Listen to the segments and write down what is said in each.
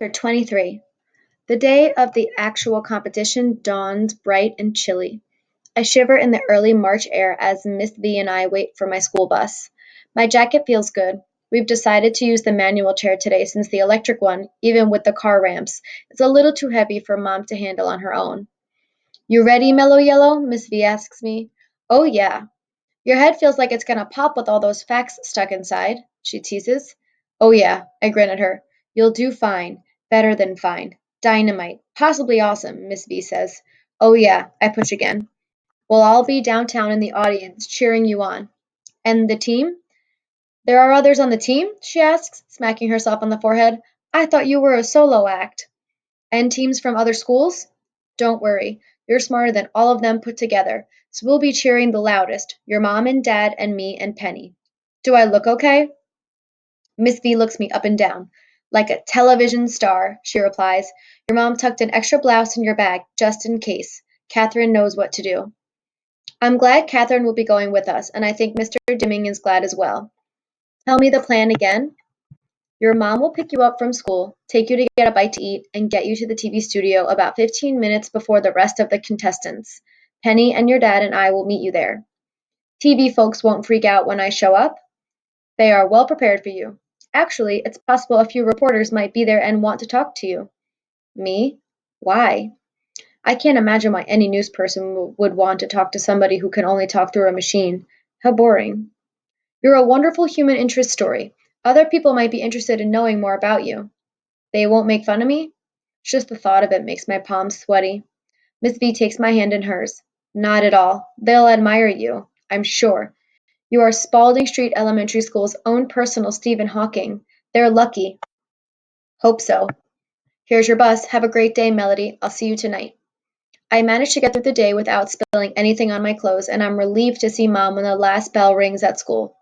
Chapter 23. The day of the actual competition dawns bright and chilly. I shiver in the early March air as Miss V and I wait for my school bus. My jacket feels good. We've decided to use the manual chair today since the electric one, even with the car ramps, is a little too heavy for Mom to handle on her own. You ready, Mellow Yellow? Miss V asks me. Oh, yeah. Your head feels like it's gonna pop with all those facts stuck inside, she teases. Oh, yeah, I grin at her. You'll do fine. Better than fine. Dynamite. Possibly awesome, Miss V says. Oh, yeah, I push again. We'll all be downtown in the audience, cheering you on. And the team? There are others on the team? She asks, smacking herself on the forehead. I thought you were a solo act. And teams from other schools? Don't worry, you're smarter than all of them put together, so we'll be cheering the loudest, your mom and dad and me and Penny. Do I look okay? Miss V looks me up and down. Like a television star, she replies. Your mom tucked an extra blouse in your bag, just in case. Catherine knows what to do. I'm glad Catherine will be going with us, and I think Mr. Dimming is glad as well. Tell me the plan again. Your mom will pick you up from school, take you to get a bite to eat, and get you to the TV studio about 15 minutes before the rest of the contestants. Penny and your dad and I will meet you there. TV folks won't freak out when I show up. They are well prepared for you. Actually, it's possible a few reporters might be there and want to talk to you. Me? Why? I can't imagine why any news person would want to talk to somebody who can only talk through a machine. How boring. You're a wonderful human interest story. Other people might be interested in knowing more about you. They won't make fun of me? Just the thought of it makes my palms sweaty. Miss V takes my hand in hers. Not at all. They'll admire you, I'm sure. You are Spalding Street Elementary School's own personal Stephen Hawking. They're lucky. Hope so. Here's your bus. Have a great day, Melody. I'll see you tonight. I managed to get through the day without spilling anything on my clothes, and I'm relieved to see Mom when the last bell rings at school.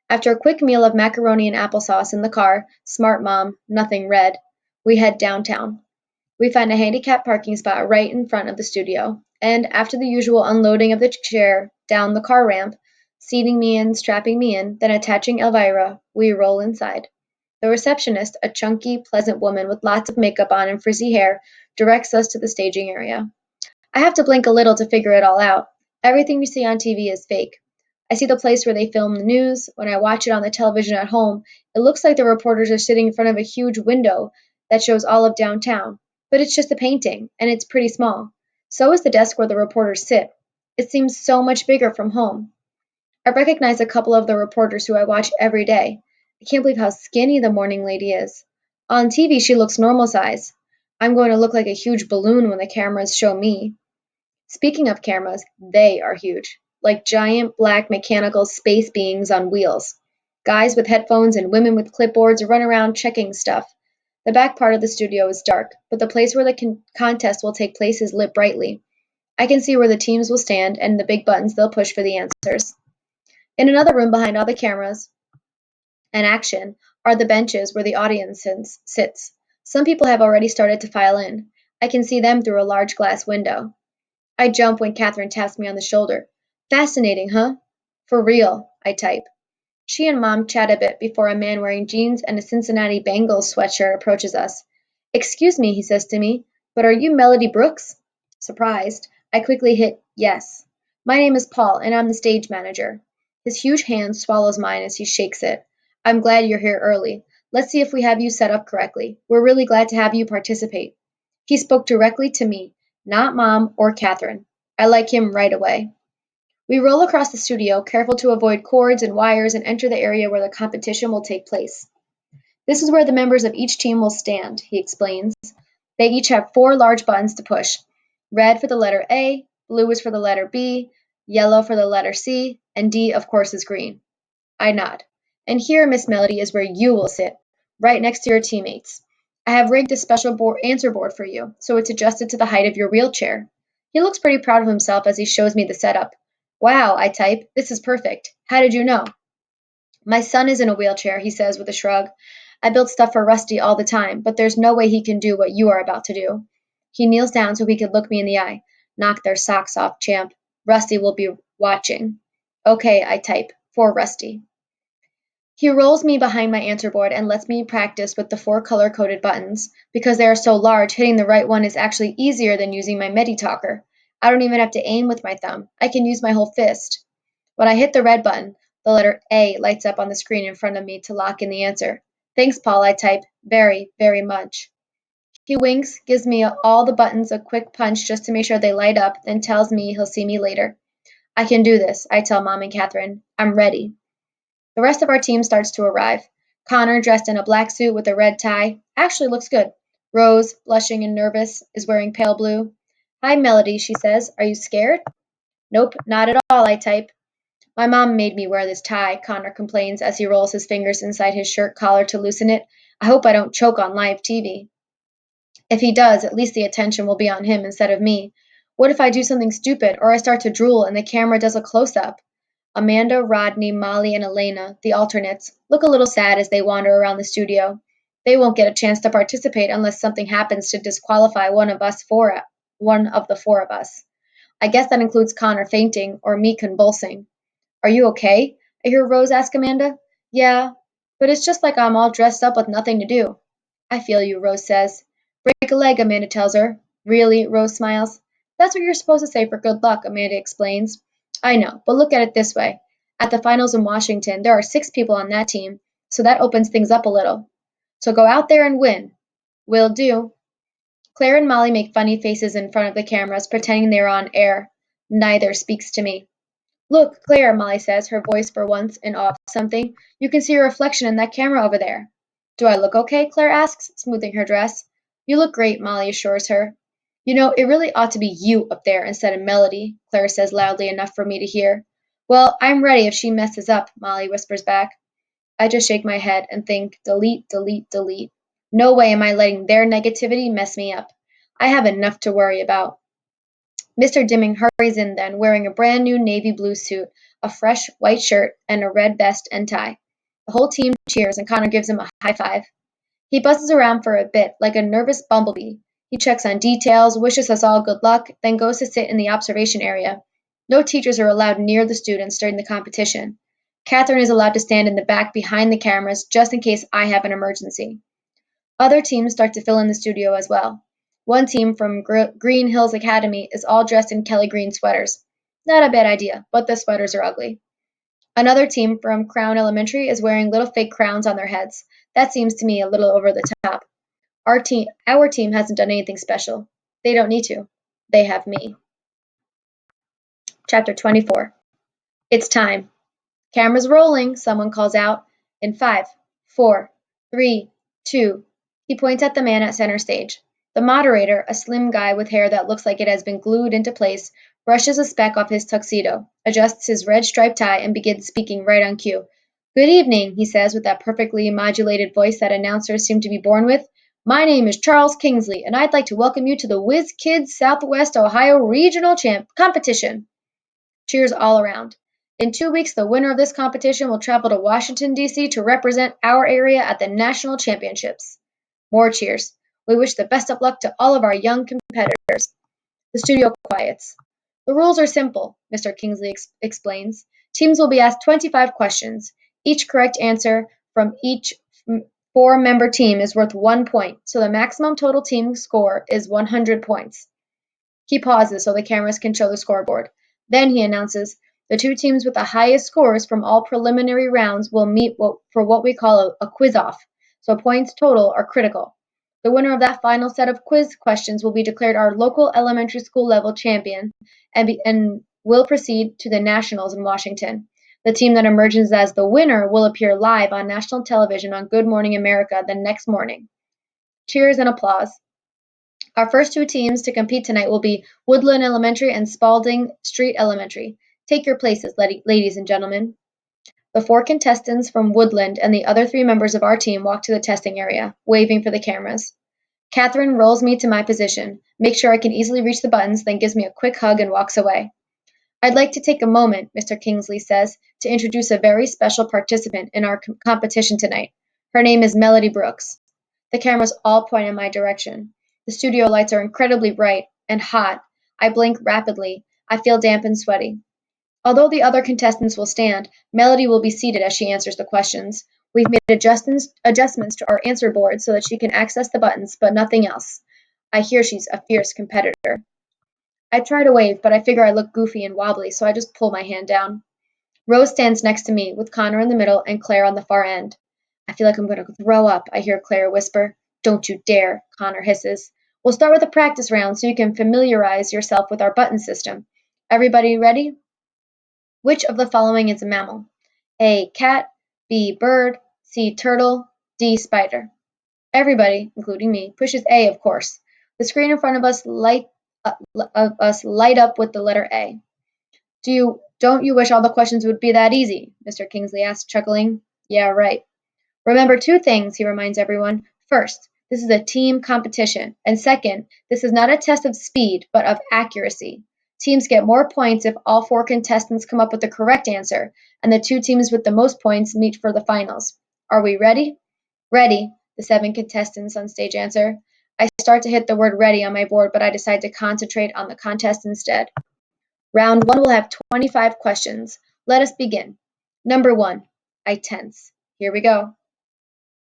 After a quick meal of macaroni and applesauce in the car, smart Mom, nothing red, we head downtown. We find a handicapped parking spot right in front of the studio, and after the usual unloading of the chair down the car ramp, seating me in, strapping me in, then attaching Elvira, we roll inside. The receptionist, a chunky, pleasant woman with lots of makeup on and frizzy hair, directs us to the staging area. I have to blink a little to figure it all out. Everything you see on TV is fake. I see the place where they film the news. When I watch it on the television at home, it looks like the reporters are sitting in front of a huge window that shows all of downtown. But it's just a painting, and it's pretty small. So is the desk where the reporters sit. It seems so much bigger from home. I recognize a couple of the reporters who I watch every day. I can't believe how skinny the morning lady is. On TV, she looks normal size. I'm going to look like a huge balloon when the cameras show me. Speaking of cameras, they are huge, like giant black mechanical space beings on wheels. Guys with headphones and women with clipboards run around checking stuff. The back part of the studio is dark, but the place where the contest will take place is lit brightly. I can see where the teams will stand and the big buttons they'll push for the answers. In another room behind all the cameras and action are the benches where the audience sits. Some people have already started to file in. I can see them through a large glass window. I jump when Catherine taps me on the shoulder. Fascinating, huh? For real, I type. She and Mom chat a bit before a man wearing jeans and a Cincinnati Bengals sweatshirt approaches us. Excuse me, he says to me, but are you Melody Brooks? Surprised, I quickly hit yes. My name is Paul, and I'm the stage manager. His huge hand swallows mine as he shakes it. I'm glad you're here early. Let's see if we have you set up correctly. We're really glad to have you participate. He spoke directly to me, not Mom or Catherine. I like him right away. We roll across the studio, careful to avoid cords and wires, and enter the area where the competition will take place. This is where the members of each team will stand, he explains. They each have four large buttons to push. Red for the letter A, blue is for the letter B, yellow for the letter C, and D, of course, is green. I nod. And here, Miss Melody, is where you will sit, right next to your teammates. I have rigged a special answer board for you, so it's adjusted to the height of your wheelchair. He looks pretty proud of himself as he shows me the setup. Wow, I type, this is perfect. How did you know? My son is in a wheelchair, he says with a shrug. I build stuff for Rusty all the time, but there's no way he can do what you are about to do. He kneels down so he could look me in the eye. Knock their socks off, champ. Rusty will be watching. Okay, I type, for Rusty. He rolls me behind my answer board and lets me practice with the four color-coded buttons. Because they are so large, hitting the right one is actually easier than using my Medi-Talker. I don't even have to aim with my thumb. I can use my whole fist. When I hit the red button, the letter A lights up on the screen in front of me to lock in the answer. Thanks, Paul, I type. Very, very much. He winks, gives me all the buttons a quick punch just to make sure they light up, then tells me he'll see me later. I can do this, I tell Mom and Catherine. I'm ready. The rest of our team starts to arrive. Connor, dressed in a black suit with a red tie, actually looks good. Rose, blushing and nervous, is wearing pale blue. Hi, Melody, she says. Are you scared? Nope, not at all, I type. My mom made me wear this tie, Connor complains as he rolls his fingers inside his shirt collar to loosen it. I hope I don't choke on live TV. If he does, at least the attention will be on him instead of me. What if I do something stupid or I start to drool and the camera does a close up? Amanda, Rodney, Molly, and Elena, the alternates, look a little sad as they wander around the studio. They won't get a chance to participate unless something happens to disqualify one of the four of us. I guess that includes Connor fainting or me convulsing. Are you okay? I hear Rose ask Amanda. Yeah, but it's just like I'm all dressed up with nothing to do. I feel you, Rose says. Break a leg, Amanda tells her. Really? Rose smiles. That's what you're supposed to say for good luck, Amanda explains. I know, but look at it this way. At the finals in Washington, there are 6 people on that team, so that opens things up a little. So go out there and win. Will do. Claire and Molly make funny faces in front of the cameras, pretending they are on air. Neither speaks to me. Look, Claire, Molly says, her voice for once in awe of something. You can see your reflection in that camera over there. Do I look okay? Claire asks, smoothing her dress. You look great, Molly assures her. You know, it really ought to be you up there instead of Melody, Claire says loudly enough for me to hear. Well, I'm ready if she messes up, Molly whispers back. I just shake my head and think, delete, delete, delete. No way am I letting their negativity mess me up. I have enough to worry about. Mr. Dimming hurries in then, wearing a brand new navy blue suit, a fresh white shirt, and a red vest and tie. The whole team cheers and Connor gives him a high five. He buzzes around for a bit, like a nervous bumblebee. He checks on details, wishes us all good luck, then goes to sit in the observation area. No teachers are allowed near the students during the competition. Catherine is allowed to stand in the back behind the cameras just in case I have an emergency. Other teams start to fill in the studio as well. One team from Green Hills Academy is all dressed in Kelly green sweaters. Not a bad idea, but the sweaters are ugly. Another team from Crown Elementary is wearing little fake crowns on their heads. That seems to me a little over the top. Our team hasn't done anything special. They don't need to. They have me. Chapter 24. It's time. Cameras rolling, someone calls out. In 5, 4, 3, 2. He points at the man at center stage. The moderator, a slim guy with hair that looks like it has been glued into place, brushes a speck off his tuxedo, adjusts his red striped tie, and begins speaking right on cue. Good evening, he says with that perfectly modulated voice that announcers seem to be born with. My name is Charles Kingsley, and I'd like to welcome you to the Whiz Kids Southwest Ohio Regional Competition. Cheers all around. In 2 weeks, the winner of this competition will travel to Washington, D.C. to represent our area at the national championships. More cheers. We wish the best of luck to all of our young competitors. The studio quiets. The rules are simple, Mr. Kingsley explains. Teams will be asked 25 questions. Each correct answer from each 4-member team is worth 1 point, so the maximum total team score is 100 points. He pauses so the cameras can show the scoreboard. Then he announces, the 2 teams with the highest scores from all preliminary rounds will meet for what we call a quiz-off, so points total are critical. The winner of that final set of quiz questions will be declared our local elementary school level champion and will proceed to the nationals in Washington. The team that emerges as the winner will appear live on national television on Good Morning America the next morning. Cheers and applause. Our first 2 teams to compete tonight will be Woodland Elementary and Spalding Street Elementary. Take your places, ladies and gentlemen. The 4 contestants from Woodland and the other 3 members of our team walk to the testing area, waving for the cameras. Catherine rolls me to my position, makes sure I can easily reach the buttons, then gives me a quick hug and walks away. I'd like to take a moment, Mr. Kingsley says, to introduce a very special participant in our competition tonight. Her name is Melody Brooks. The cameras all point in my direction. The studio lights are incredibly bright and hot. I blink rapidly. I feel damp and sweaty. Although the other contestants will stand, Melody will be seated as she answers the questions. We've made adjustments to our answer board so that she can access the buttons, but nothing else. I hear she's a fierce competitor. I try to wave, but I figure I look goofy and wobbly, so I just pull my hand down. Rose stands next to me, with Connor in the middle and Claire on the far end. I feel like I'm going to throw up, I hear Claire whisper. Don't you dare, Connor hisses. We'll start with a practice round so you can familiarize yourself with our button system. Everybody ready? Which of the following is a mammal? A. Cat. B. Bird. C. Turtle. D. Spider. Everybody, including me, pushes A, of course. The screen in front of us light up with the letter A. Don't you wish all the questions would be that easy? Mr. Kingsley asked, chuckling. Yeah, right. Remember two things, he reminds everyone. First, this is a team competition, and second, this is not a test of speed, but of accuracy. Teams get more points if all four contestants come up with the correct answer, and the two teams with the most points meet for the finals. Are we ready? Ready, the seven contestants on stage answer. I start to hit the word ready on my board, but I decide to concentrate on the contest instead. Round one will have 25 questions. Let us begin. Number one, I tense. Here we go.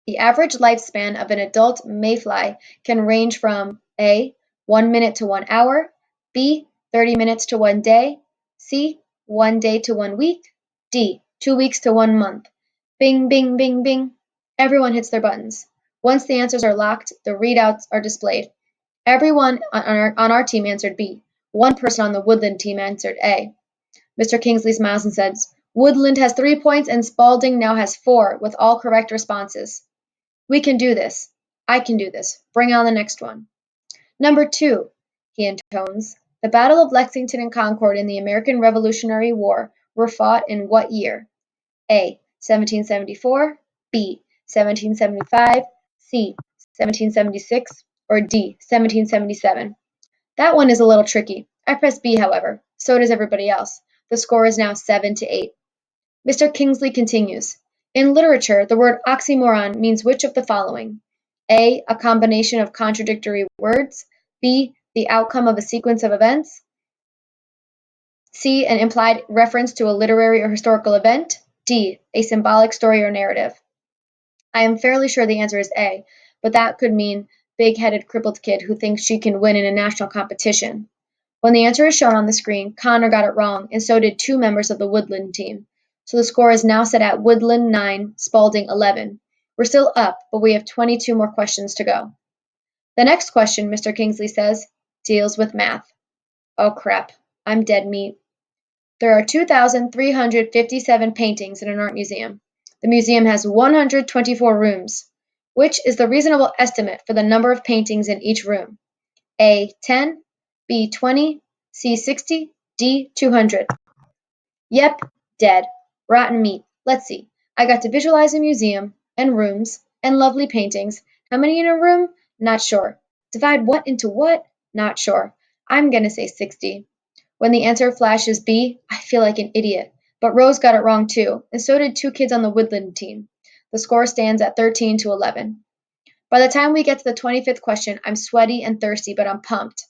The average lifespan of an adult mayfly can range from A. 1 minute to 1 hour, B. 30 minutes to 1 day, C. 1 day to 1 week, D. 2 weeks to 1 month. Bing, bing, bing, bing. Everyone hits their buttons. Once the answers are locked, the readouts are displayed. Everyone on our team answered B. One person on the Woodland team answered A. Mr. Kingsley smiles and says, Woodland has 3 points and Spalding now has 4 with all correct responses. We can do this. I can do this. Bring on the next one. Number 2, he intones. The Battle of Lexington and Concord in the American Revolutionary War were fought in what year? A. 1774, B. 1775, C. 1776, or D. 1777. That one is a little tricky. I press B, however. So does everybody else. The score is now 7-8. Mr. Kingsley continues. In literature, the word oxymoron means which of the following? A. A combination of contradictory words. B. The outcome of a sequence of events. C. An implied reference to a literary or historical event. D. A symbolic story or narrative. I am fairly sure the answer is A, but that could mean big-headed crippled kid who thinks she can win in a national competition. When the answer is shown on the screen, Connor got it wrong, and so did 2 members of the Woodland team. So the score is now set at Woodland 9, Spalding 11. We're still up, but we have 22 more questions to go. The next question, Mr. Kingsley says, deals with math. Oh crap, I'm dead meat. There are 2,357 paintings in an art museum. The museum has 124 rooms. Which is the reasonable estimate for the number of paintings in each room? A. 10, B. 20, C. 60, D. 200. Yep, dead. Rotten meat. Let's see. I got to visualize a museum, and rooms, and lovely paintings. How many in a room? Not sure. Divide what into what? Not sure. I'm gonna say 60. When the answer flashes B, I feel like an idiot. But Rose got it wrong too, and so did 2 kids on the Woodland team. The score stands at 13-11. By the time we get to the 25th question, I'm sweaty and thirsty, but I'm pumped.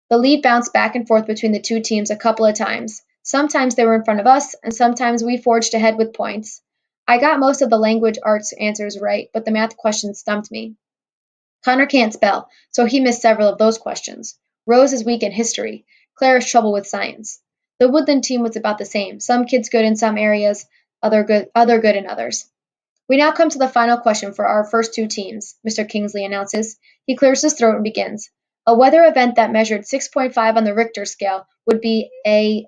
The lead bounced back and forth between the 2 teams a couple of times. Sometimes they were in front of us, and sometimes we forged ahead with points. I got most of the language arts answers right, but the math questions stumped me. Connor can't spell, so he missed several of those questions. Rose is weak in history. Claire has trouble with science. The Woodland team was about the same. Some kids good in some areas, other good in others. We now come to the final question for our first 2 teams, Mr. Kingsley announces. He clears his throat and begins. A weather event that measured 6.5 on the Richter scale would be A.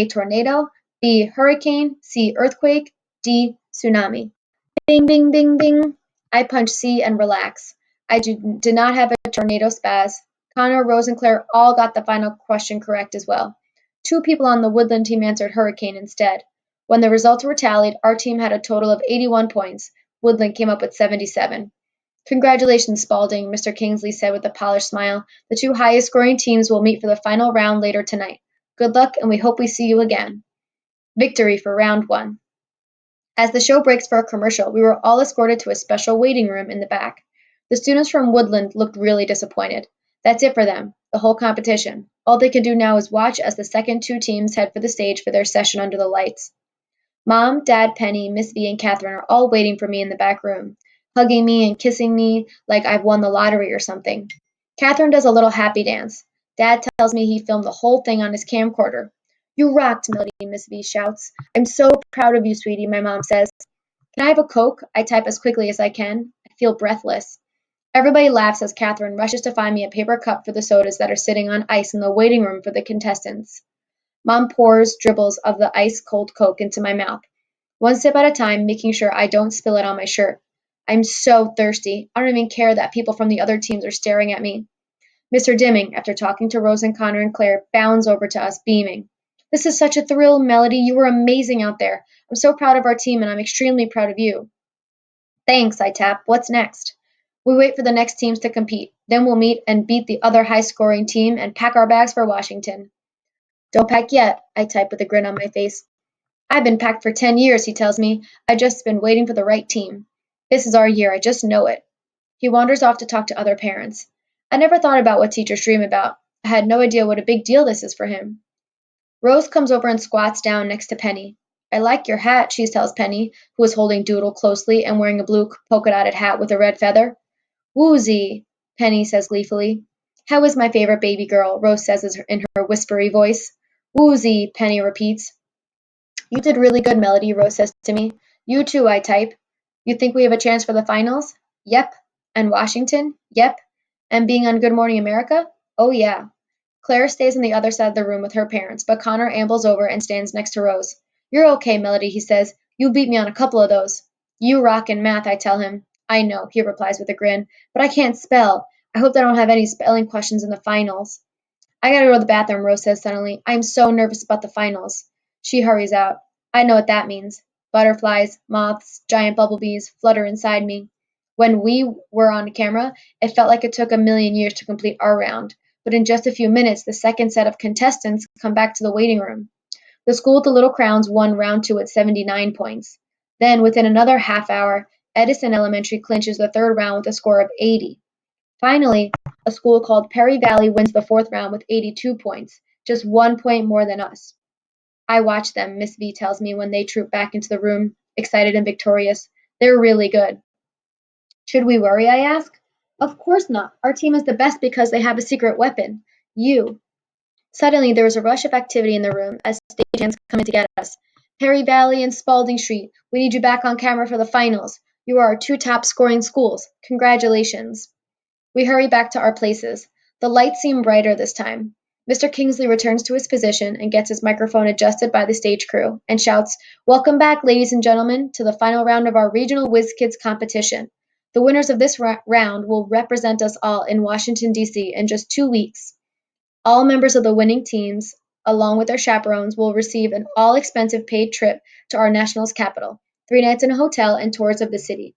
Tornado, B. Hurricane, C. Earthquake, D. Tsunami. Bing, bing, bing, bing. I punch C and relax. I did not have a tornado spaz. Connor, Rose, and Claire all got the final question correct as well. 2 people on the Woodland team answered hurricane instead. When the results were tallied, our team had a total of 81 points. Woodland came up with 77. Congratulations, Spalding, Mr. Kingsley said with a polished smile. The 2 highest scoring teams will meet for the final round later tonight. Good luck, and we hope we see you again. Victory for round 1. As the show breaks for a commercial, we were all escorted to a special waiting room in the back. The students from Woodland looked really disappointed. That's it for them, the whole competition. All they can do now is watch as the second two teams head for the stage for their session under the lights. Mom, Dad, Penny, Miss V, and Catherine are all waiting for me in the back room, hugging me and kissing me like I've won the lottery or something. Catherine does a little happy dance. Dad tells me he filmed the whole thing on his camcorder. You rocked, Melody, Miss V shouts. I'm so proud of you, sweetie, my mom says. Can I have a Coke? I type as quickly as I can. I feel breathless. Everybody laughs as Catherine rushes to find me a paper cup for the sodas that are sitting on ice in the waiting room for the contestants. Mom pours dribbles of the ice cold Coke into my mouth, one sip at a time, making sure I don't spill it on my shirt. I'm so thirsty. I don't even care that people from the other teams are staring at me. Mr. Dimming, after talking to Rose and Connor and Claire, bounds over to us, beaming. This is such a thrill, Melody. You were amazing out there. I'm so proud of our team, and I'm extremely proud of you. Thanks, I tap. What's next? We wait for the next teams to compete. Then we'll meet and beat the other high scoring team and pack our bags for Washington. Don't pack yet, I type with a grin on my face. I've been packed for 10 years, he tells me. I've just been waiting for the right team. This is our year, I just know it. He wanders off to talk to other parents. I never thought about what teachers dream about. I had no idea what a big deal this is for him. Rose comes over and squats down next to Penny. I like your hat, she tells Penny, who is holding Doodle closely and wearing a blue polka-dotted hat with a red feather. Woozy, Penny says gleefully. How is my favorite baby girl? Rose says in her whispery voice. Woozy, Penny repeats. You did really good, Melody, Rose says to me. You too, I type. You think we have a chance for the finals? Yep. And Washington? Yep. And being on Good Morning America? Oh, yeah. Claire stays on the other side of the room with her parents, but Connor ambles over and stands next to Rose. You're okay, Melody, he says. You beat me on a couple of those. You rock in math, I tell him. I know, he replies with a grin, but I can't spell. I hope I don't have any spelling questions in the finals. I gotta go to the bathroom, Rose says suddenly. I'm so nervous about the finals. She hurries out. I know what that means. Butterflies, moths, giant bumblebees flutter inside me. When we were on camera, it felt like it took a million years to complete our round, but in just a few minutes, the second set of contestants come back to the waiting room. The school with the little crowns won round two at 79 points. Then, within another half hour, Edison Elementary clinches the third round with a score of 80. Finally, a school called Perry Valley wins the fourth round with 82 points, just 1 point more than us. I watch them, Miss V tells me when they troop back into the room, excited and victorious. They're really good. Should we worry, I ask. Of course not. Our team is the best because they have a secret weapon. You. Suddenly there is a rush of activity in the room as stage hands come in to get us. Perry Valley and Spalding Street, we need you back on camera for the finals. You are our two top scoring schools. Congratulations. We hurry back to our places. The lights seem brighter this time. Mr. Kingsley returns to his position and gets his microphone adjusted by the stage crew and shouts, Welcome back, ladies and gentlemen, to the final round of our Regional Whiz Kids competition. The winners of this round will represent us all in Washington, D.C. in just 2 weeks. All members of the winning teams, along with their chaperones, will receive an all-expensive paid trip to our national's capital, 3 nights in a hotel and tours of the city.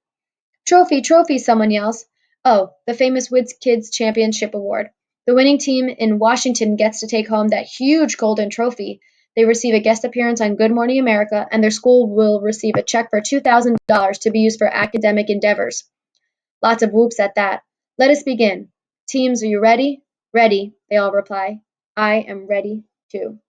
Trophy, trophy, someone yells. Oh, the famous Whiz Kids Championship Award. The winning team in Washington gets to take home that huge golden trophy. They receive a guest appearance on Good Morning America, and their school will receive a check for $2,000 to be used for academic endeavors. Lots of whoops at that. Let us begin. Teams, are you ready? Ready, they all reply. I am ready, too.